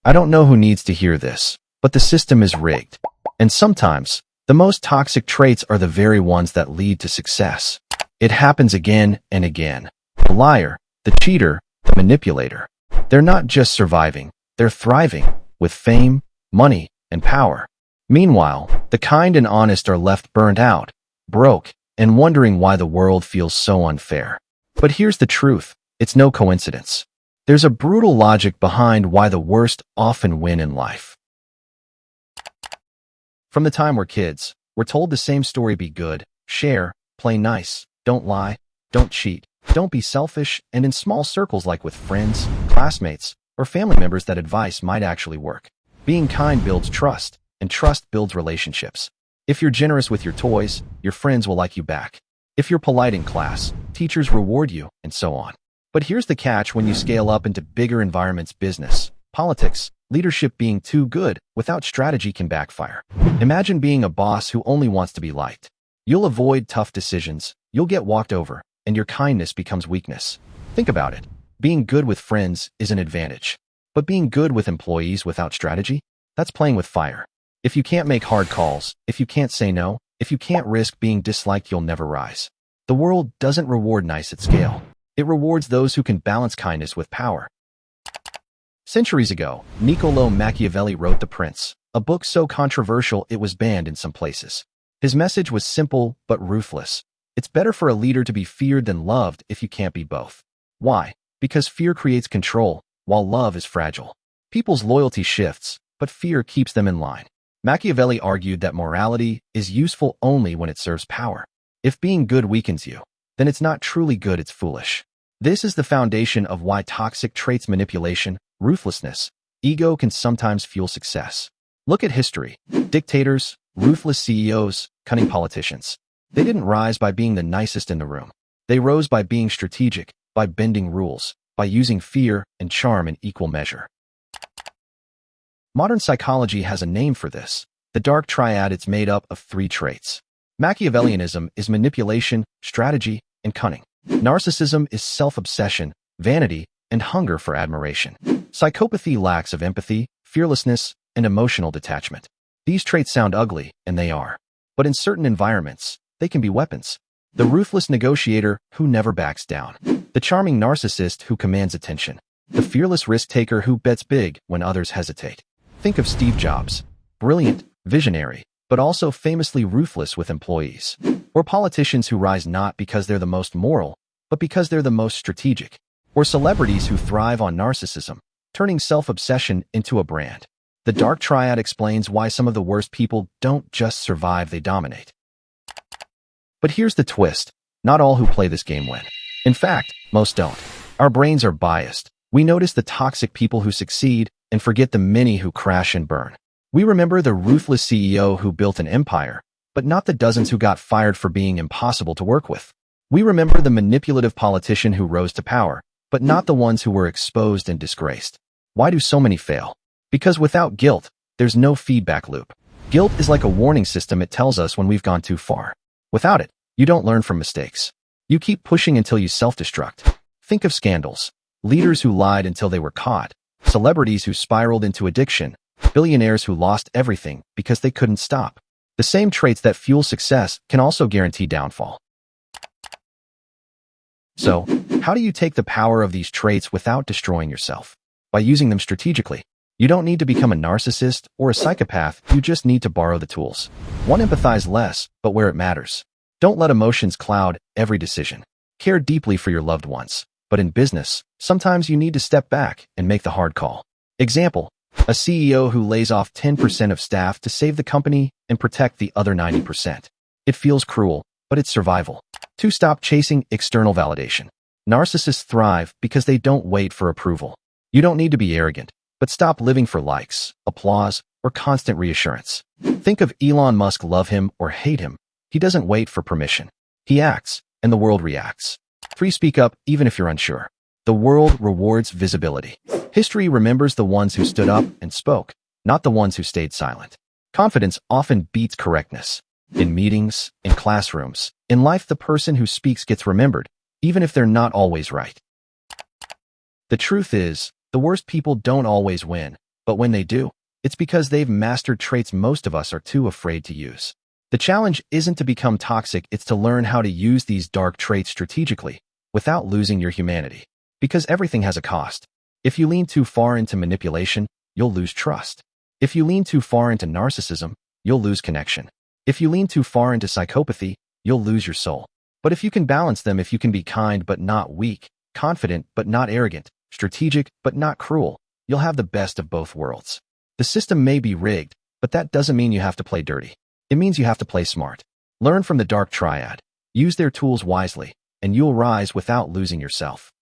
I don't know who needs to hear this, but the system is rigged. And sometimes, the most toxic traits are the very ones that lead to success. It happens again and again. The liar, the cheater, the manipulator. They're not just surviving, they're thriving, with fame, money, and power. Meanwhile, the kind and honest are left burnt out, broke, and wondering why the world feels so unfair. But here's the truth, it's no coincidence. There's a brutal logic behind why the worst often win in life. From the time we're kids, we're told the same story: be good, share, play nice, don't lie, don't cheat, don't be selfish, and in small circles like with friends, classmates, or family members that advice might actually work. Being kind builds trust, and trust builds relationships. If you're generous with your toys, your friends will like you back. If you're polite in class, teachers reward you, and so on. But here's the catch: when you scale up into bigger environments, business, politics, leadership, being too good without strategy can backfire. Imagine being a boss who only wants to be liked. You'll avoid tough decisions, you'll get walked over, and your kindness becomes weakness. Think about it. Being good with friends is an advantage. But being good with employees without strategy? That's playing with fire. If you can't make hard calls, if you can't say no, if you can't risk being disliked, you'll never rise. The world doesn't reward nice at scale. It rewards those who can balance kindness with power. Centuries ago, Niccolò Machiavelli wrote The Prince, a book so controversial it was banned in some places. His message was simple but ruthless. It's better for a leader to be feared than loved if you can't be both. Why? Because fear creates control, while love is fragile. People's loyalty shifts, but fear keeps them in line. Machiavelli argued that morality is useful only when it serves power. If being good weakens you, then it's not truly good, it's foolish. This is the foundation of why toxic traits, manipulation, ruthlessness, ego can sometimes fuel success. Look at history. Dictators, ruthless CEOs, cunning politicians. They didn't rise by being the nicest in the room. They rose by being strategic, by bending rules, by using fear and charm in equal measure. Modern psychology has a name for this: the dark triad. It's made up of 3 traits. Machiavellianism is manipulation, strategy, and cunning. Narcissism is self-obsession, vanity, and hunger for admiration. Psychopathy lacks of empathy, fearlessness, and emotional detachment. These traits sound ugly, and they are. But in certain environments, they can be weapons. The ruthless negotiator who never backs down. The charming narcissist who commands attention. The fearless risk-taker who bets big when others hesitate. Think of Steve Jobs. Brilliant, visionary, but also famously ruthless with employees. Or politicians who rise not because they're the most moral, but because they're the most strategic. Or celebrities who thrive on narcissism, turning self-obsession into a brand. The dark triad explains why some of the worst people don't just survive, they dominate. But here's the twist: not all who play this game win. In fact, most don't. Our brains are biased. We notice the toxic people who succeed and forget the many who crash and burn. We remember the ruthless CEO who built an empire, but not the dozens who got fired for being impossible to work with. We remember the manipulative politician who rose to power, but not the ones who were exposed and disgraced. Why do so many fail? Because without guilt, there's no feedback loop. Guilt is like a warning system. It tells us when we've gone too far. Without it, you don't learn from mistakes. You keep pushing until you self-destruct. Think of scandals. Leaders who lied until they were caught. Celebrities who spiraled into addiction. Billionaires who lost everything because they couldn't stop. The same traits that fuel success can also guarantee downfall. So, how do you take the power of these traits without destroying yourself? By using them strategically. You don't need to become a narcissist or a psychopath, you just need to borrow the tools. 1. Empathize less, but where it matters. Don't let emotions cloud every decision. Care deeply for your loved ones. But in business, sometimes you need to step back and make the hard call. Example: a CEO who lays off 10% of staff to save the company and protect the other 90%. It feels cruel, but it's survival. 2. Stop chasing external validation. Narcissists thrive because they don't wait for approval. You don't need to be arrogant, but stop living for likes, applause, or constant reassurance. Think of Elon Musk. Love him or hate him, he doesn't wait for permission. He acts, and the world reacts. 3. Speak up even if you're unsure. The world rewards visibility. History remembers the ones who stood up and spoke, not the ones who stayed silent. Confidence often beats correctness. In meetings, in classrooms, in life, the person who speaks gets remembered, even if they're not always right. The truth is, the worst people don't always win. But when they do, it's because they've mastered traits most of us are too afraid to use. The challenge isn't to become toxic, it's to learn how to use these dark traits strategically, without losing your humanity. Because everything has a cost. If you lean too far into manipulation, you'll lose trust. If you lean too far into narcissism, you'll lose connection. If you lean too far into psychopathy, you'll lose your soul. But if you can balance them, if you can be kind but not weak, confident but not arrogant, strategic but not cruel, you'll have the best of both worlds. The system may be rigged, but that doesn't mean you have to play dirty. It means you have to play smart. Learn from the dark triad. Use their tools wisely, and you'll rise without losing yourself.